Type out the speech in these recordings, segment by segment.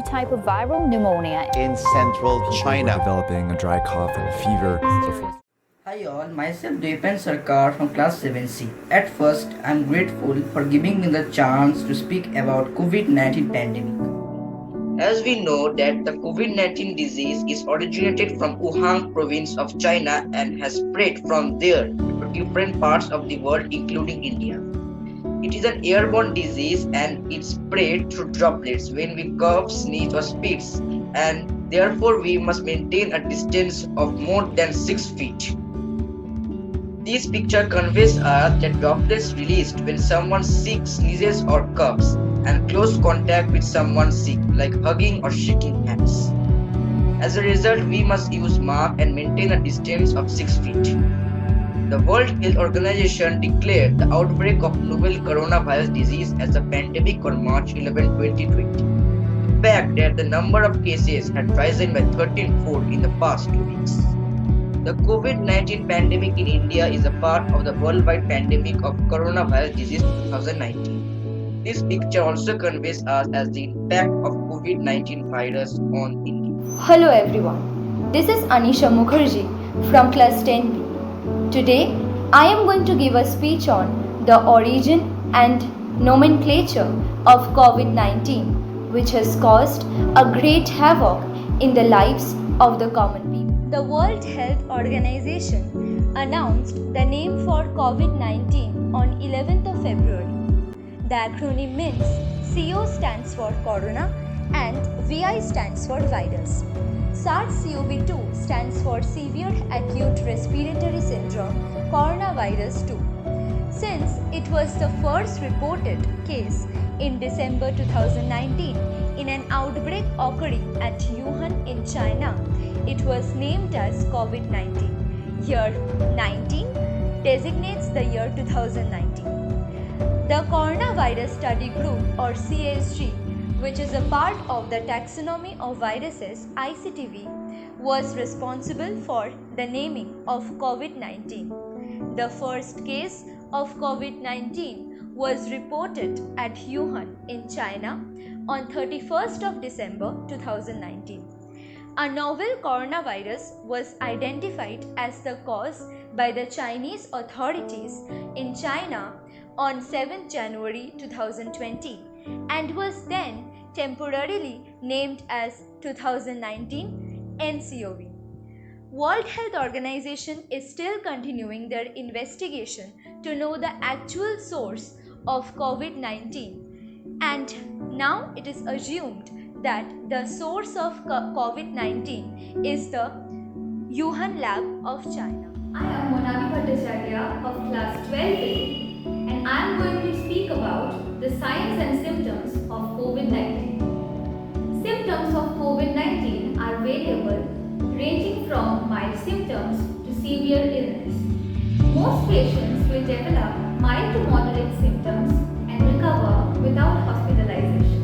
type of viral pneumonia in central China. Developing a dry cough and fever. Hi all, myself Deepan Sarkar from class 7C. At first, I'm grateful for giving me the chance to speak about COVID-19 pandemic. As we know that the COVID-19 disease is originated from Wuhan province of China and has spread from there to different parts of the world including India. It is an airborne disease and it spread through droplets when we cough, sneeze or spits, and therefore we must maintain a distance of more than 6 feet. This picture conveys us that droplets released when someone sick sneezes or coughs and close contact with someone sick like hugging or shaking hands. As a result, we must use mask and maintain a distance of 6 feet. The World Health Organization declared the outbreak of novel coronavirus disease as a pandemic on March 11, 2020. The fact that the number of cases had risen by 13-fold in the past 2 weeks. The COVID-19 pandemic in India is a part of the worldwide pandemic of coronavirus disease 2019. This picture also conveys us as the impact of COVID-19 virus on India. Hello everyone, this is Anisha Mukherjee from class 10B. Today, I am going to give a speech on the origin and nomenclature of COVID-19, which has caused a great havoc in the lives of the common people. The World Health Organization announced the name for COVID-19 on 11th of February. The acronym means CO stands for Corona and VI stands for virus. SARS-CoV-2 stands for Severe Acute Respiratory Syndrome Coronavirus 2. Since it was the first reported case in December 2019 in an outbreak occurring at Wuhan in China, it was named as COVID-19. Year 19 designates the year 2019. The Coronavirus Study Group or CSG, which is a part of the Taxonomy of Viruses ICTV, was responsible for the naming of COVID-19. The first case of COVID-19 was reported at Wuhan in China on 31st of December 2019. A novel coronavirus was identified as the cause by the Chinese authorities in China on 7th January 2020 and was then temporarily named as 2019 nCoV. World Health Organization is still continuing their investigation to know the actual source of COVID-19, and now it is assumed that the source of COVID-19 is the Wuhan lab of China. I am Monali Bhattacharya of class 12A and I am going to speak about the signs and symptoms of COVID-19. Symptoms of COVID-19 are variable, ranging from mild symptoms to severe illness. Most patients will develop mild to moderate symptoms and recover without hospitalization.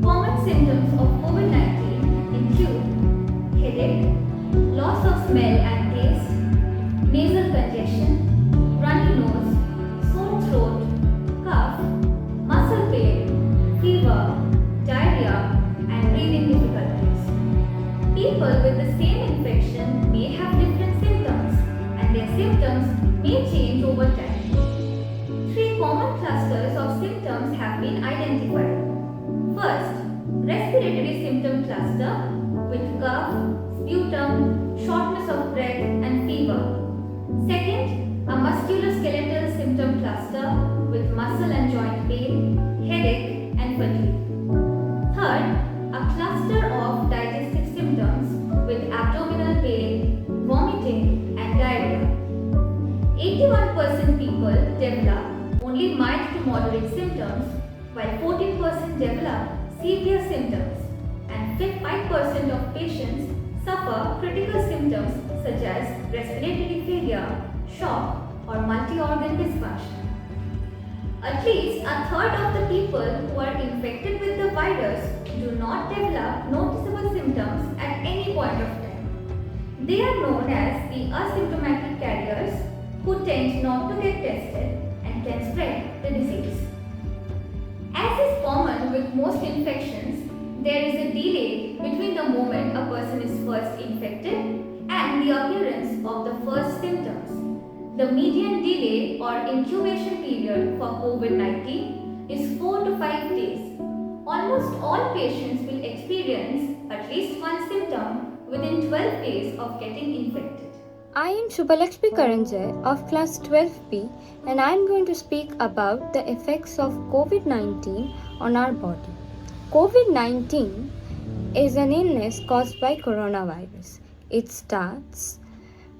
Common symptoms of COVID-19 include headache, loss of smell and taste, nasal congestion, runny nose, sore throat, cough, muscle pain, fever, diarrhea, and breathing difficulties. People with the same infection may have different symptoms, and their symptoms may change over time. 3 common clusters of symptoms have been identified. First, respiratory symptom cluster with cough, sputum, shortness of breath, and fever. Second, a musculoskeletal symptom cluster with muscle and joint pain, headache, and fatigue. Third, a cluster of digestive symptoms with abdominal pain, vomiting, and diarrhea. 81% people develop only mild to moderate symptoms, while 14% develop severe symptoms, and 5% of patients suffer critical symptoms such as respiratory failure, shock, or multi-organ dysfunction. At least a third of the people who are infected with the virus do not develop noticeable symptoms at any point of time. They are known as the asymptomatic carriers who tend not to get tested and can spread the disease. As is common with most infections, there is a delay between the moment a person is first infected and the appearance of the first symptoms. The median delay or incubation period for COVID-19 is 4 to 5 days. Almost all patients will experience at least one symptom within 12 days of getting infected. I am Shubhalakshmi Karanjay of class 12B and I am going to speak about the effects of COVID-19 on our body. COVID-19 is an illness caused by coronavirus. It starts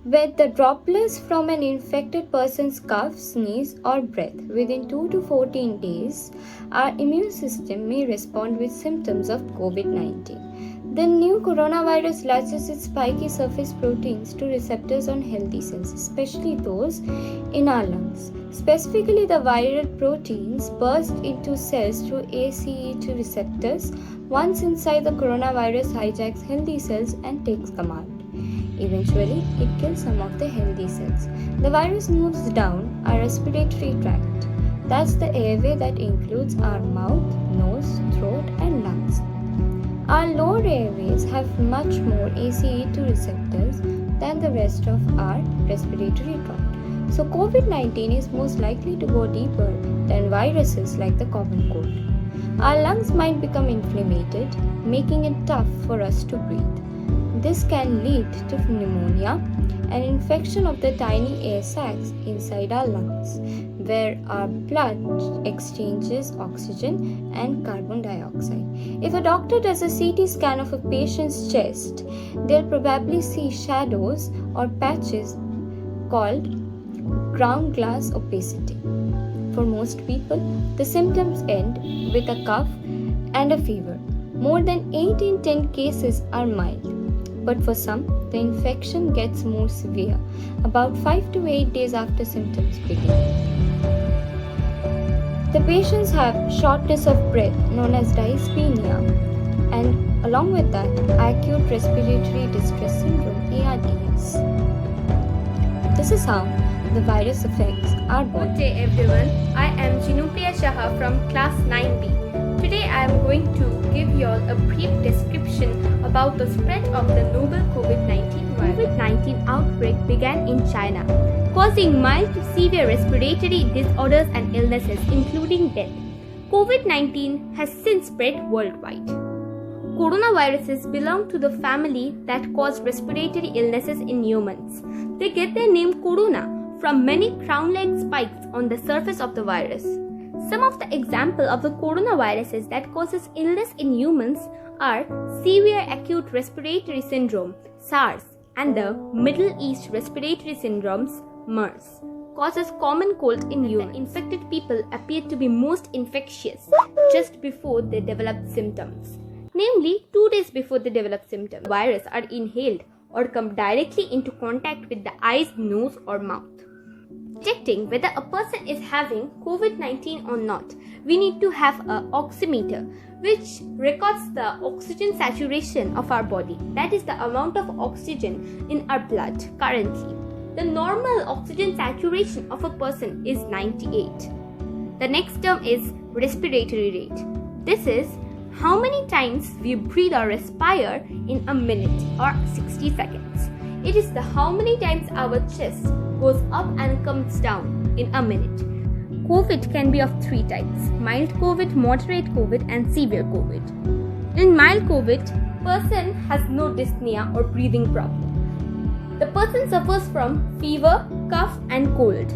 with the droplets from an infected person's cough, sneeze or breath. Within 2 to 14 days, our immune system may respond with symptoms of COVID-19. The new coronavirus latches its spiky surface proteins to receptors on healthy cells, especially those in our lungs. Specifically, the viral proteins burst into cells through ACE2 receptors. Once inside, the coronavirus hijacks healthy cells and takes command. Eventually, it kills some of the healthy cells. The virus moves down our respiratory tract. That's the airway that includes our mouth, nose, throat, and lungs. Our lower airways have much more ACE2 receptors than the rest of our respiratory tract. So COVID-19 is most likely to go deeper than viruses like the common cold. Our lungs might become inflamed, making it tough for us to breathe. This can lead to pneumonia, an infection of the tiny air sacs inside our lungs, where our blood exchanges oxygen and carbon dioxide. If a doctor does a CT scan of a patient's chest, they'll probably see shadows or patches called ground glass opacity. For most people, the symptoms end with a cough and a fever. More than 8 in 10 cases are mild. But for some, the infection gets more severe, about 5 to 8 days after symptoms begin. The patients have shortness of breath, known as dyspnea, and along with that, acute respiratory distress syndrome, ARDS. This is how the virus affects our body. Good day everyone, I am Jinupriya Shaha from class 9B. Today I am going to give you all a brief description about the spread of the novel COVID-19 virus. COVID-19 outbreak began in China, causing mild to severe respiratory disorders and illnesses including death. COVID-19 has since spread worldwide. Coronaviruses belong to the family that cause respiratory illnesses in humans. They get their name corona from many crown-like spikes on the surface of the virus. Some of the examples of the coronaviruses that causes illness in humans are severe acute respiratory syndrome, SARS, and the Middle East respiratory syndromes, MERS. Causes common cold in humans. Infected people appear to be most infectious just before they develop symptoms. Namely, 2 days before they develop symptoms, virus are inhaled or come directly into contact with the eyes, nose, or mouth. Detecting whether a person is having COVID-19 or not, we need to have an oximeter which records the oxygen saturation of our body. That is the amount of oxygen in our blood currently. The normal oxygen saturation of a person is 98. The next term is respiratory rate. This is how many times we breathe or respire in a minute or 60 seconds. It is the how many times our chest goes up and comes down in a minute. COVID can be of 3 types: mild COVID, moderate COVID, and severe COVID. In mild COVID, person has no dyspnea or breathing problem. The person suffers from fever, cough, and cold.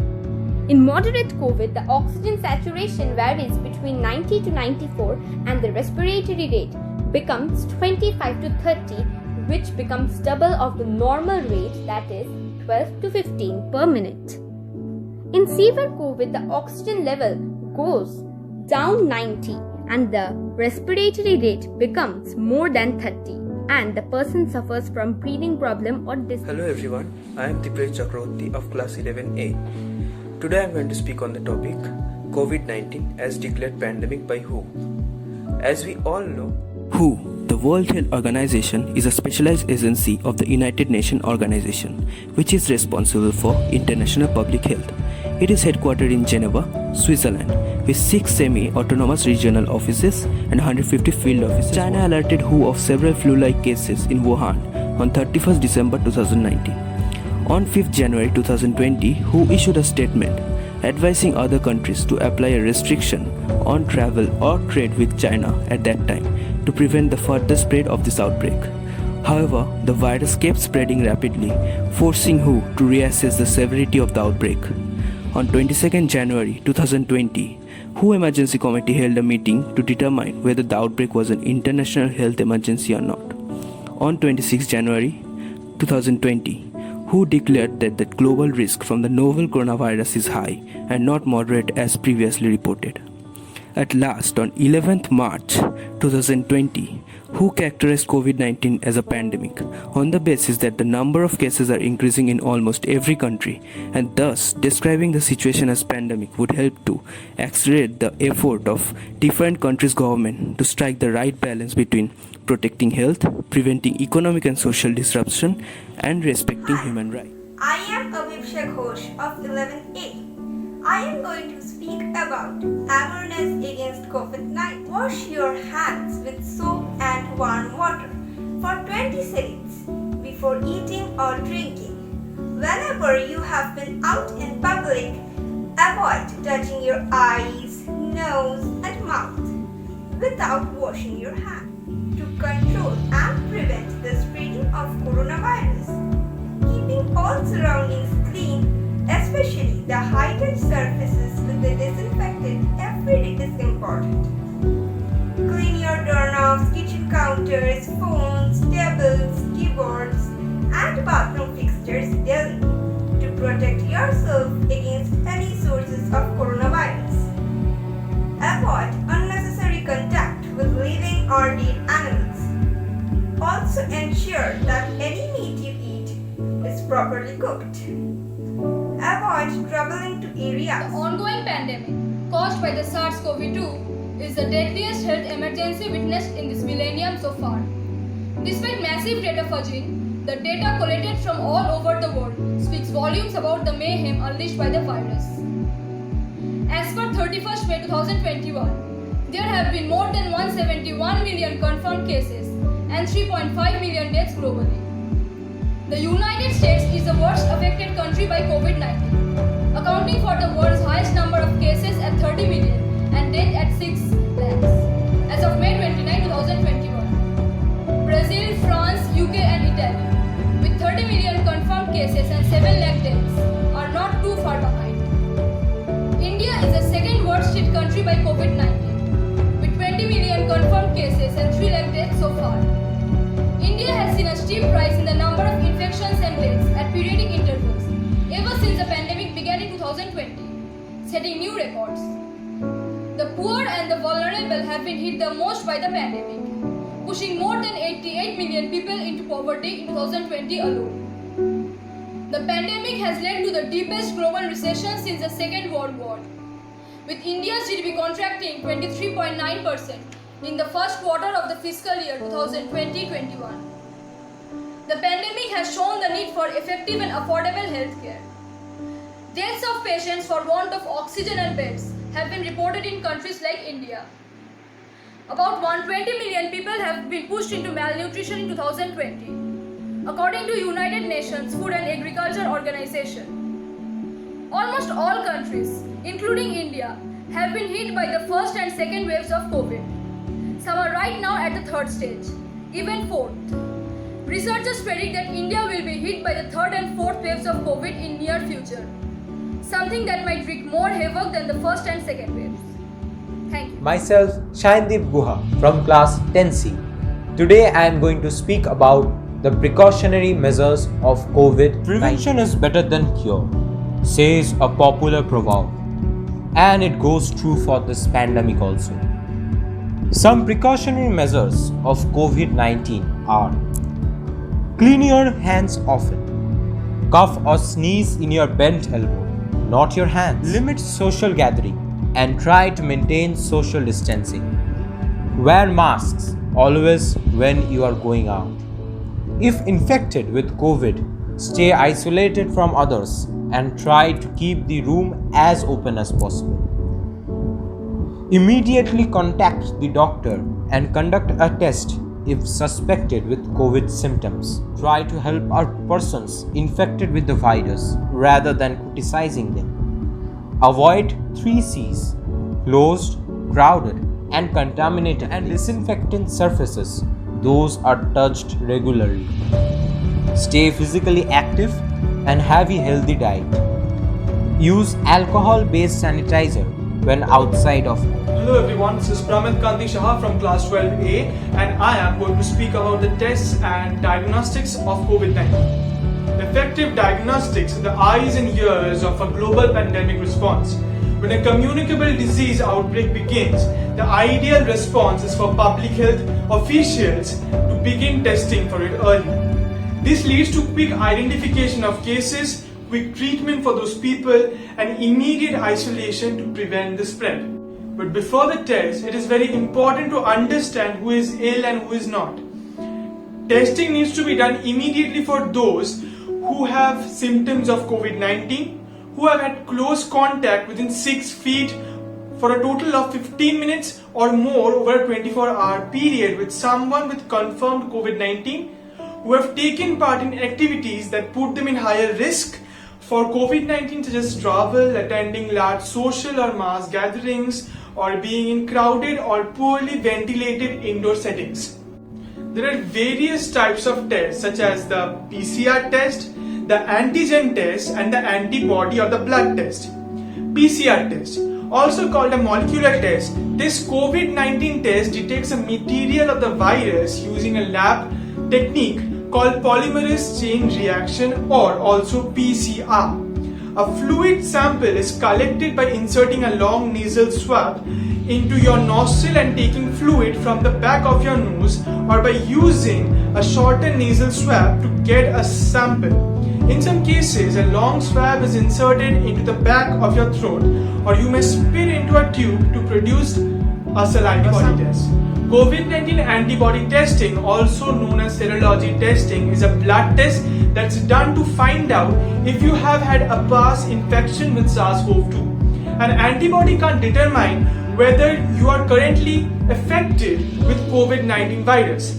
In moderate COVID, the oxygen saturation varies between 90 to 94 and the respiratory rate becomes 25 to 30, which becomes double of the normal rate, that is 12 to 15 per minute. In severe COVID, the oxygen level goes down 90 and the respiratory rate becomes more than 30 and the person suffers from breathing problem or dyspnea. Hello everyone, I am Dipesh Chakravarti of class 11A. Today I am going to speak on the topic COVID-19 as declared pandemic by WHO. As we all know, WHO, the World Health Organization, is a specialized agency of the United Nations Organization, which is responsible for international public health. It is headquartered in Geneva Switzerland, with 6 semi-autonomous regional offices and 150 field offices. China alerted WHO of several flu-like cases in Wuhan on 31st December 2019. On 5th January 2020, WHO issued a statement advising other countries to apply a restriction on travel or trade with China at that time to prevent the further spread of this outbreak. However, the virus kept spreading rapidly, forcing WHO to reassess the severity of the outbreak. On 22nd January 2020, WHO Emergency Committee held a meeting to determine whether the outbreak was an international health emergency or not. On 26 January 2020, WHO declared that the global risk from the novel coronavirus is high and not moderate as previously reported. At last, on 11th March 2020, WHO characterized COVID-19 as a pandemic on the basis that the number of cases are increasing in almost every country, and thus describing the situation as pandemic would help to accelerate the effort of different countries' government to strike the right balance between protecting health, preventing economic and social disruption, and respecting human rights. I am Abhipsha Ghosh of 11A. I am going to speak about awareness against COVID-19. Wash your hands with soap and warm water for 20 seconds before eating or drinking. Whenever you have been out in public, avoid touching your eyes, nose and mouth without washing your hands to control and prevent the spreading of coronavirus. Keeping all surroundings clean, especially the high-touch surfaces with the disinfectant every day is important. Clean your doorknobs, kitchen counters, phones, tables, keyboards, and bathroom fixtures daily to protect yourself against any sources of coronavirus. Avoid unnecessary contact with living or dead animals. Also ensure that any meat you eat is properly cooked. Avoid traveling to areas. The ongoing pandemic caused by the SARS-CoV-2 is the deadliest health emergency witnessed in this millennium so far. Despite massive data fudging, the data collected from all over the world speaks volumes about the mayhem unleashed by the virus. As per 31st May 2021, there have been more than 171 million confirmed cases and 3.5 million deaths globally. The United States is the worst affected country by COVID-19, accounting for the world's highest number of cases at 30 million and deaths at 6 lakhs as of May 29, 2021. Brazil, France, UK and Italy, with 30 million confirmed cases and 7 lakh deaths, are not too far behind. India is the second worst hit country by COVID-19, with 20 million confirmed cases and 3 lakh deaths so far. India has seen a steep rise in the number of infections and deaths at periodic intervals ever since the pandemic began in 2020, setting new records. The poor and the vulnerable have been hit the most by the pandemic, pushing more than 88 million people into poverty in 2020 alone. The pandemic has led to the deepest global recession since the Second World War, with India's GDP contracting 23.9% in the first quarter of the fiscal year 2020-21. The pandemic has shown the need for effective and affordable healthcare. Deaths of patients for want of oxygen and beds have been reported in countries like India. About 120 million people have been pushed into malnutrition in 2020, according to United Nations Food and Agriculture Organization. Almost all countries, including India, have been hit by the first and second waves of COVID. Some are right now at the third stage, even fourth. Researchers predict that India will be hit by the third and fourth waves of COVID in near future, something that might wreak more havoc than the first and second waves. Thank you. Myself, Shaindeep Guha from class 10C. Today I am going to speak about the precautionary measures of COVID-19. Prevention is better than cure, says a popular proverb, and it goes true for this pandemic also. Some precautionary measures of COVID-19 are: clean your hands often. Cough or sneeze in your bent elbow, not your hands. Limit social gathering and try to maintain social distancing. Wear masks always when you are going out. If infected with COVID, stay isolated from others and try to keep the room as open as possible. Immediately contact the doctor and conduct a test if suspected with COVID symptoms. Try to help our persons infected with the virus rather than criticizing them. Avoid 3 C's: closed, crowded, and contaminated, and disinfectant surfaces. Those are touched regularly. Stay physically active and have a healthy diet. Use alcohol-based sanitizer when outside of home. Hello everyone, this is Pramit Kanti Shah from class 12A and I am going to speak about the tests and diagnostics of COVID-19. Effective diagnostics are the eyes and ears of a global pandemic response. When a communicable disease outbreak begins, the ideal response is for public health officials to begin testing for it early. This leads to quick identification of cases, quick treatment for those people, and immediate isolation to prevent the spread. But before the test, it is very important to understand who is ill and who is not. Testing needs to be done immediately for those who have symptoms of COVID-19, who have had close contact within 6 feet for a total of 15 minutes or more over a 24-hour period with someone with confirmed COVID-19, who have taken part in activities that put them in higher risk for COVID-19, such as travel, attending large social or mass gatherings, or being in crowded or poorly ventilated indoor settings. There are various types of tests such as the PCR test, the antigen test, and the antibody or the blood test. PCR test, also called a molecular test, this COVID-19 test detects a material of the virus using a lab technique called polymerase chain reaction, or also PCR. A fluid sample is collected by inserting a long nasal swab into your nostril and taking fluid from the back of your nose, or by using a shorter nasal swab to get a sample. In some cases, a long swab is inserted into the back of your throat, or you may spit into a tube to produce a saliva body test. COVID-19 antibody testing, also known as serology testing, is a blood test that's done to find out if you have had a past infection with SARS-CoV-2. An antibody can't determine whether you are currently affected with COVID-19 virus.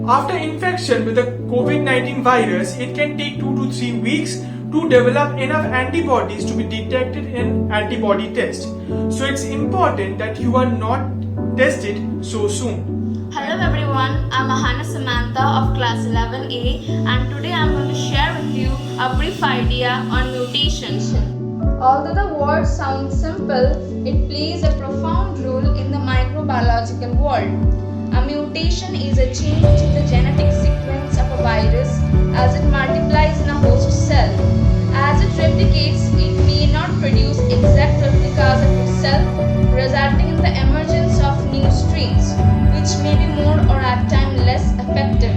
After infection with the COVID-19 virus, it can take 2 to 3 weeks to develop enough antibodies to be detected in antibody test. So it's important that you are not tested so soon. Hello everyone, I'm Ahana Samantha of class 11A and today I'm going to share with you a brief idea on mutations. Although the word sounds simple, it plays a profound role in the microbiological world. A mutation is a change in the genetic sequence of a virus as it multiplies in a host cell. As it replicates, it may not produce exact replicas of itself, resulting in the emergence of new strains, which may be more or at times less effective.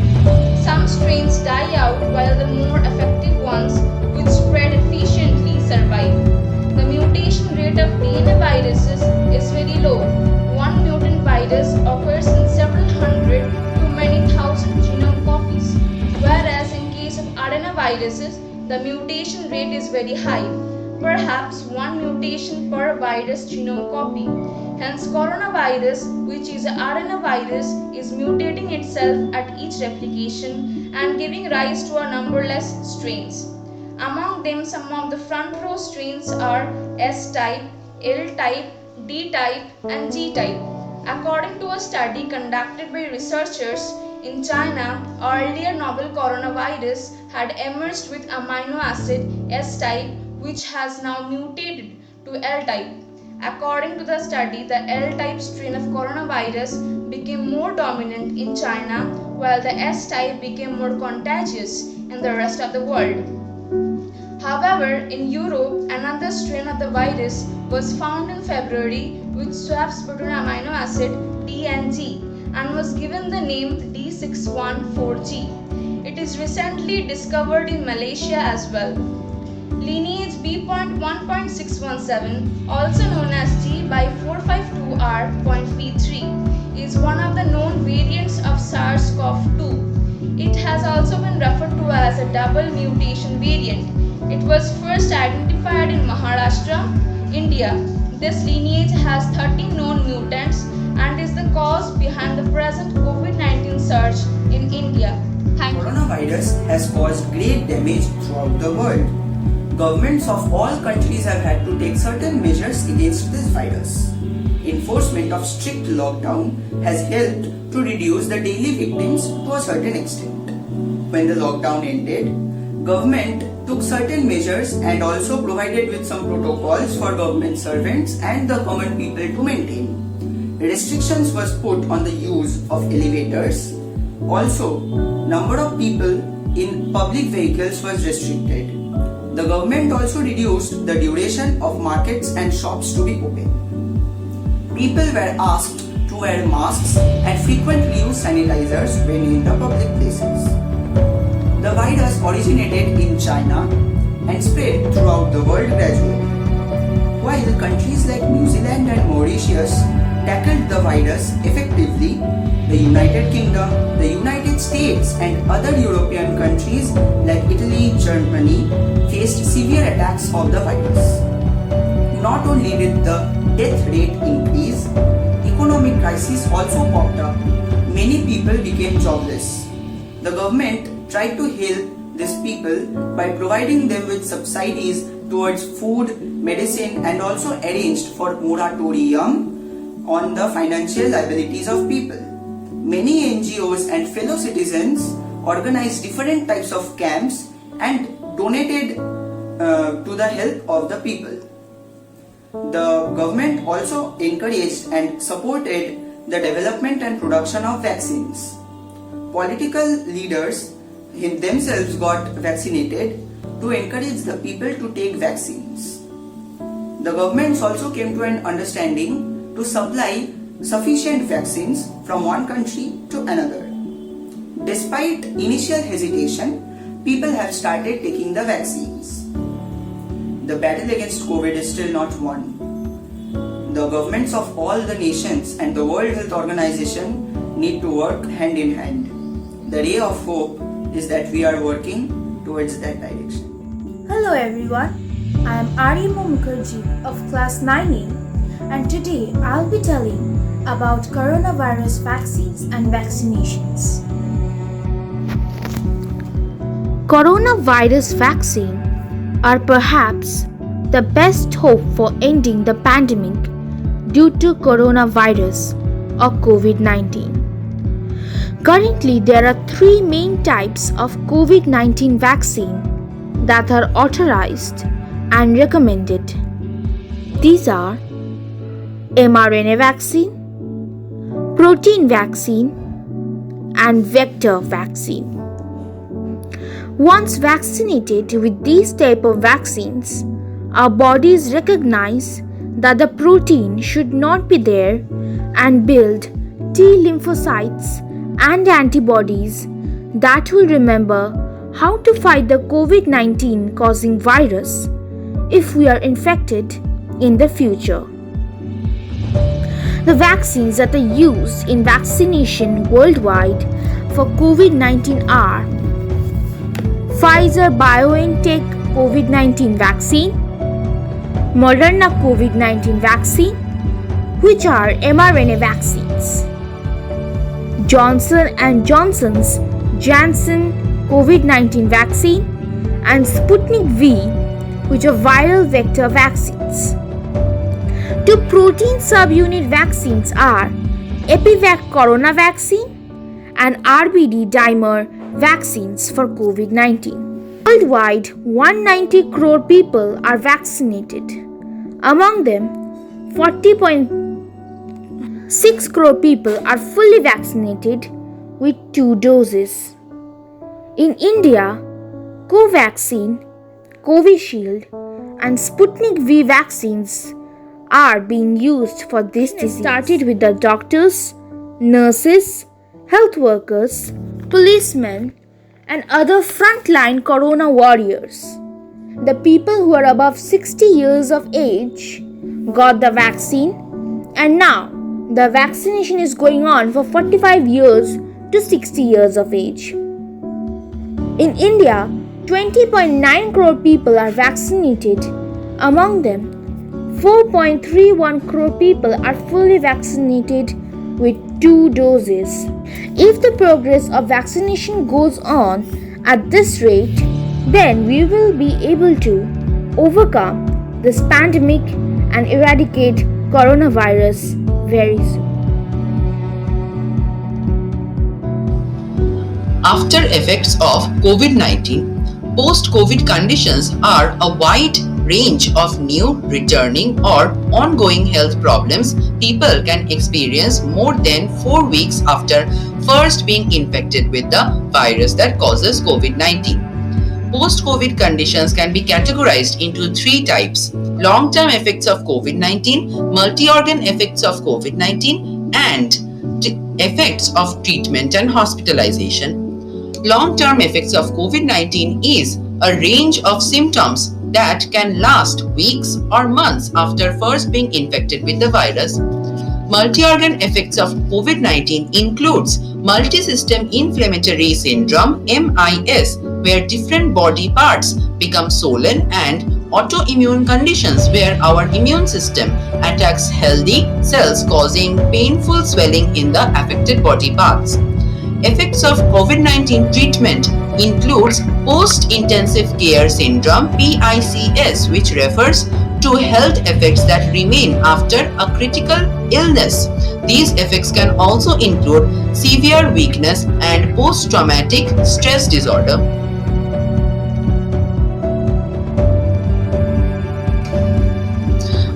Some strains die out while the more effective ones, which spread efficiently, survive. The mutation rate of DNA viruses is very low. One mutant virus occurs in several hundred to many thousand genome copies, whereas in case of adenoviruses, the mutation rate is very high, perhaps one mutation per virus genome copy. Hence, coronavirus, which is an adenovirus, is mutating itself at each replication and giving rise to a numberless strains. Among them, some of the front row strains are S-type, L-type, D-type, and G-type. According to a study conducted by researchers in China, earlier novel coronavirus had emerged with amino acid S-type, which has now mutated to L-type. According to the study, the L-type strain of coronavirus became more dominant in China, while the S-type became more contagious in the rest of the world. However, in Europe, another strain of the virus was found in February, which swaps between amino acid D and G and was given the name D614G. It is recently discovered in Malaysia as well. Lineage B.1.617, also known as G by452R.V3, is one of the known variants of SARS-CoV-2. It has also been referred to as a double mutation variant. It was first identified in Maharashtra, India. This lineage has 13 known mutants and is the cause behind the present COVID-19 surge in India. Thank you. Coronavirus has caused great damage throughout the world. Governments of all countries have had to take certain measures against this virus. Enforcement of strict lockdown has helped to reduce the daily victims to a certain extent. When the lockdown ended, government took certain measures and also provided with some protocols for government servants and the common people to maintain. Restrictions was put on the use of elevators. Also, number of people in public vehicles was restricted. The government also reduced the duration of markets and shops to be open. People were asked to wear masks and frequently use sanitizers when in the public places. The virus originated in China and spread throughout the world gradually. While countries like New Zealand and Mauritius tackled the virus effectively, the United Kingdom, the United States and other European countries like Italy, Germany faced severe attacks of the virus. Not only did the death rate increase, economic crisis also popped up. Many people became jobless. The government tried to help these people by providing them with subsidies towards food, medicine and also arranged for moratorium on the financial liabilities of people. Many NGOs and fellow citizens organized different types of camps and donated to the help of the people. The government also encouraged and supported the development and production of vaccines. Political leaders themselves got vaccinated to encourage the people to take vaccines. The governments also came to an understanding to supply sufficient vaccines from one country to another. Despite initial hesitation, people have started taking the vaccines. The battle against COVID is still not won. The governments of all the nations and the World Health Organization need to work hand in hand. The ray of hope is that we are working towards that direction. Hello everyone, I am Aryama Mukherjee of class 9A and today I'll be telling about coronavirus vaccines and vaccinations. Coronavirus vaccine are perhaps the best hope for ending the pandemic due to coronavirus or COVID-19. Currently, there are three main types of COVID-19 vaccine that are authorized and recommended. These are mRNA vaccine, protein vaccine, and vector vaccine. Once vaccinated with these type of vaccines, our bodies recognize that the protein should not be there and build T lymphocytes and antibodies that will remember how to fight the COVID-19 causing virus if we are infected in the future. The vaccines that are used in vaccination worldwide for COVID-19 are Pfizer BioNTech COVID-19 vaccine, Moderna COVID-19 vaccine, which are mRNA vaccines, Johnson & Johnson's Janssen COVID-19 vaccine, and Sputnik V, which are viral vector vaccines. Two protein subunit vaccines are Epivac Corona vaccine and RBD dimer vaccines for COVID-19. Worldwide, 190 crore people are vaccinated. Among them, 40.6 crore people are fully vaccinated with 2 doses. In India, Covaxin, Covishield, and Sputnik V vaccines are being used for this disease. It started with the doctors, nurses, health workers, policemen, and other frontline corona warriors. The people who are above 60 years of age got the vaccine, and now the vaccination is going on for 45 years to 60 years of age. In India, 20.9 crore people are vaccinated. Among them, 4.31 crore people are fully vaccinated with 2 doses. If the progress of vaccination goes on at this rate, then we will be able to overcome this pandemic and eradicate coronavirus very soon. After effects of COVID-19, post-COVID conditions are a wide range of new, returning or ongoing health problems people can experience more than 4 weeks after first being infected with the virus that causes COVID-19. Post-COVID conditions can be categorized into 3 types: long-term effects of COVID-19, multi-organ effects of COVID-19, and effects of treatment and hospitalization. Long-term effects of COVID-19 is a range of symptoms that can last weeks or months after first being infected with the virus. Multi-organ effects of COVID-19 includes multisystem inflammatory syndrome (MIS), where different body parts become swollen, and autoimmune conditions where our immune system attacks healthy cells causing painful swelling in the affected body parts. Effects of COVID-19 treatment includes post-intensive care syndrome (PICS), which refers to health effects that remain after a critical illness. These effects can also include severe weakness and post-traumatic stress disorder.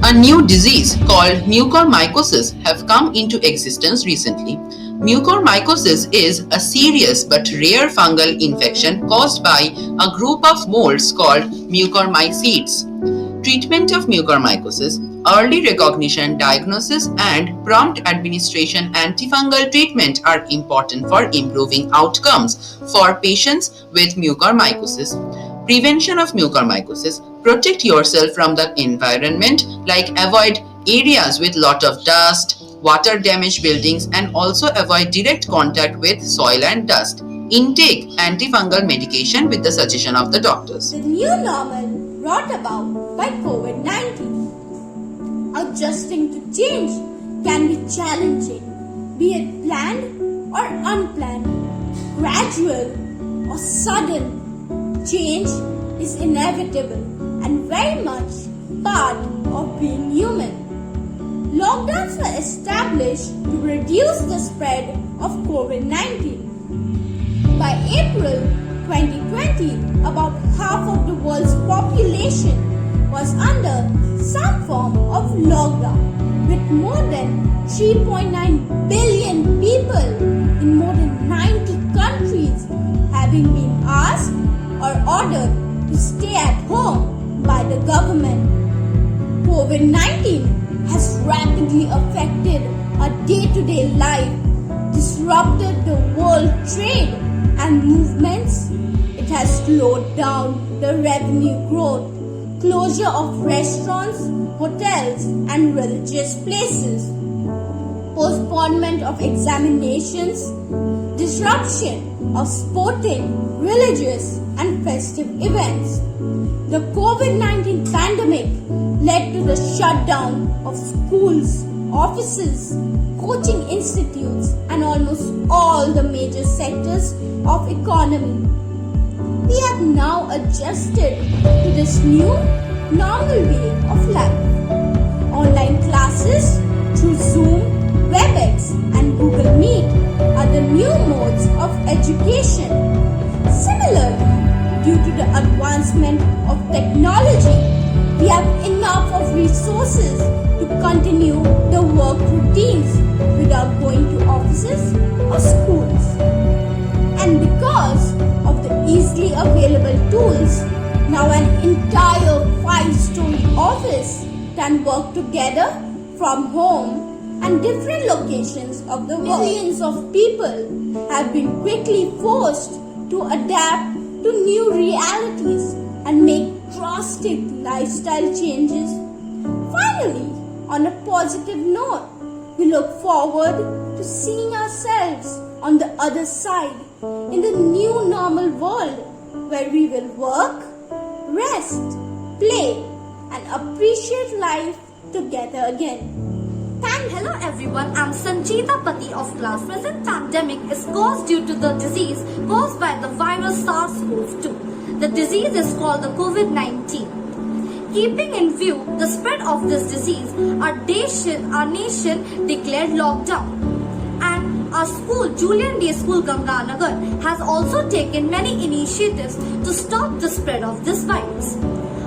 A new disease called mucormycosis have come into existence recently. Mucormycosis is a serious but rare fungal infection caused by a group of molds called mucormycetes. Treatment of mucormycosis, early recognition, diagnosis, and prompt administration antifungal treatment are important for improving outcomes for patients with mucormycosis. Prevention of mucormycosis: protect yourself from the environment, like avoid areas with lot of dust, water damaged buildings, and also avoid direct contact with soil and dust. Intake antifungal medication with the suggestion of the doctors. The new normal brought about by COVID-19. Adjusting to change can be challenging, be it planned or unplanned, gradual or sudden. Change is inevitable and very much part of being human. Lockdowns were established to reduce the spread of COVID-19. By April 2020, about half of the world's population was under some form of lockdown, with more than 3.9 billion people in more than 90 countries having been asked or ordered to stay at home by the government. COVID-19 has rapidly affected our day-to-day life, disrupted the world trade and movements. It has slowed down the revenue growth, closure of restaurants, hotels, and religious places, postponement of examinations, disruption of sporting, religious, and festive events. The COVID-19 pandemic led to the shutdown of schools, offices, coaching institutes, and almost all the major sectors of economy. We have now adjusted to this new normal way of life. Online classes through Zoom, WebEx, and Google Meet are the new modes of education. Similarly, due to the advancement of technology, we have enough of resources to continue the work routines without going to offices or schools. And because of the easily available tools, now an entire 5-story office can work together from home and different locations of the world. Millions of people have been quickly forced to adapt to new realities and make drastic lifestyle changes. Finally, on a positive note, we look forward to seeing ourselves on the other side in the new normal world where we will work, rest, play, and appreciate life together again. Hello everyone, I'm Sanjita Pati of class. Present pandemic is caused due to the disease caused by the virus SARS-CoV-2. The disease is called the COVID-19. Keeping in view the spread of this disease, our nation declared lockdown. And our school, Julian Day School Ganganagar, has also taken many initiatives to stop the spread of this virus.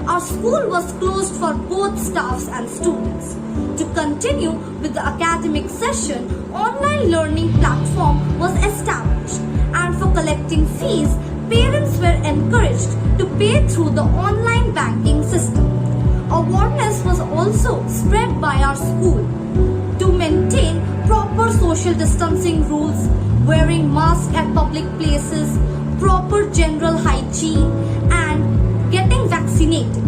Our school was closed for both staffs and students. To continue with the academic session, online learning platform was established, and for collecting fees, parents were encouraged to pay through the online banking system. Awareness was also spread by our school to maintain proper social distancing rules, wearing masks at public places, proper general hygiene, and getting vaccinated.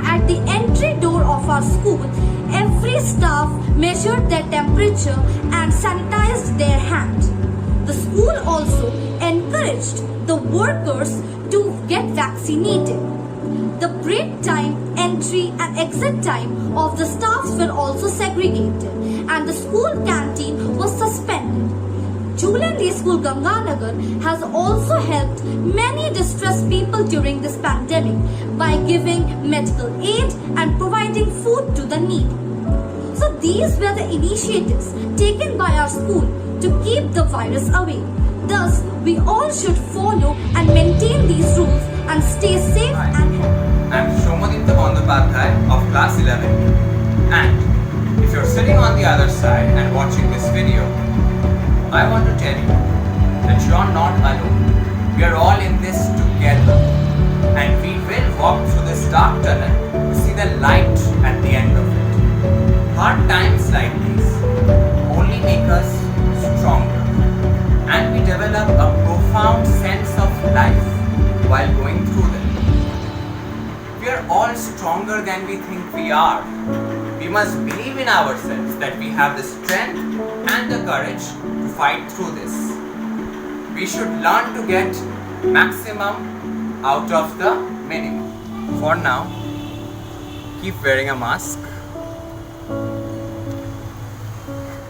At the entry door of our school, every staff measured their temperature and sanitized their hand. The school also encouraged the workers to get vaccinated. The break time, entry and exit time of the staffs were also segregated, and the school canteen was suspended. Julian Day School Ganganagar has also helped many distressed people during this pandemic by giving medical aid and providing food to the needy. So these were the initiatives taken by our school to keep the virus away. Thus, we all should follow and maintain these rules and stay safe and healthy. I am Shomadipta Bandyopadhyay of class 11, and if you're sitting on the other side and watching this video, I want to tell you that you are not alone. We are all in this together, and we will walk through this dark tunnel to see the light at the end of it. Hard times like these only make us stronger, and we develop a profound sense of life while going through them. We are all stronger than we think we are. We must believe in ourselves that we have the strength and the courage to fight through this. We should learn to get maximum out of the minimum. For now, keep wearing a mask.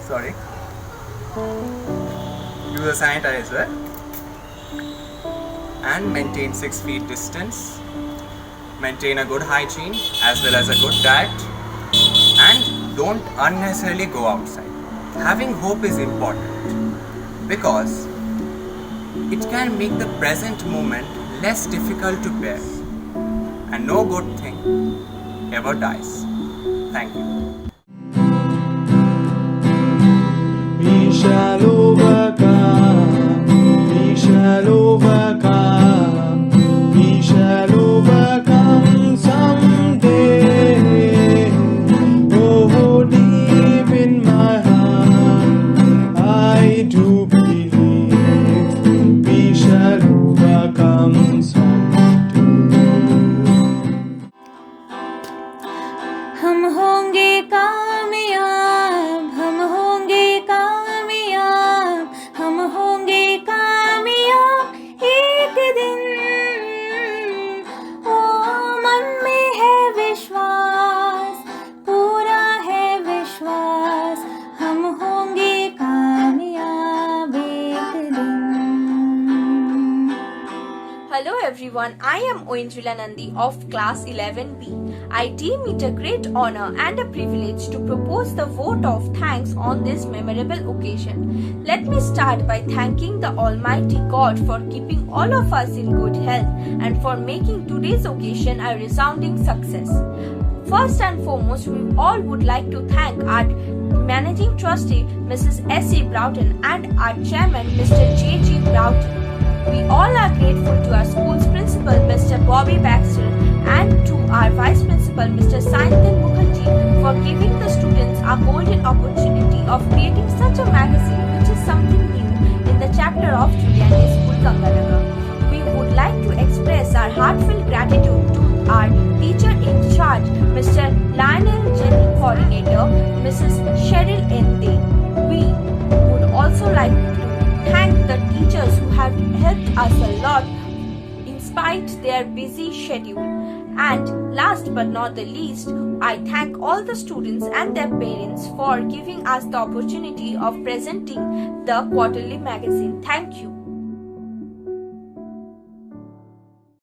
Sorry. Use a sanitizer and maintain 6 feet distance. Maintain a good hygiene as well as a good diet, and don't unnecessarily go outside. Having hope is important because it can make the present moment less difficult to bear, and no good thing ever dies. Thank you. We shall overcome. We shall overcome. We shall overcome someday. Oh, deep in my heart, I do believe we shall overcome someday. हम होंगे कामयाब, हम होंगे कामयाब, हम होंगे कामयाब एक दिन। ओ मन में है विश्वास, पूरा है विश्वास, हम होंगे कामयाब एक दिन। Hello everyone, I am Oinjula Nandi of class 11B. I deem it a great honor and a privilege to propose the vote of thanks on this memorable occasion. Let me start by thanking the Almighty God for keeping all of us in good health and for making today's occasion a resounding success. First and foremost, we all would like to thank our Managing Trustee Mrs. S.C. Broughton and our Chairman Mr. J.G. Broughton. We all are grateful to our school's principal Mr. Bobby Baxter and to our Vice Principal Mr. Saintan Mukherjee for giving the students a golden opportunity of creating such a magazine, which is something new in the chapter of Julian Day School Ganganagar. We would like to express our heartfelt gratitude to our teacher in charge, Mr. Lionel Jenny Coordinator, Mrs. Cheryl Ende. We would also like to thank the teachers who have helped us a lot in despite their busy schedule. And last but not the least, I thank all the students and their parents for giving us the opportunity of presenting the Quaterly magazine. Thank you.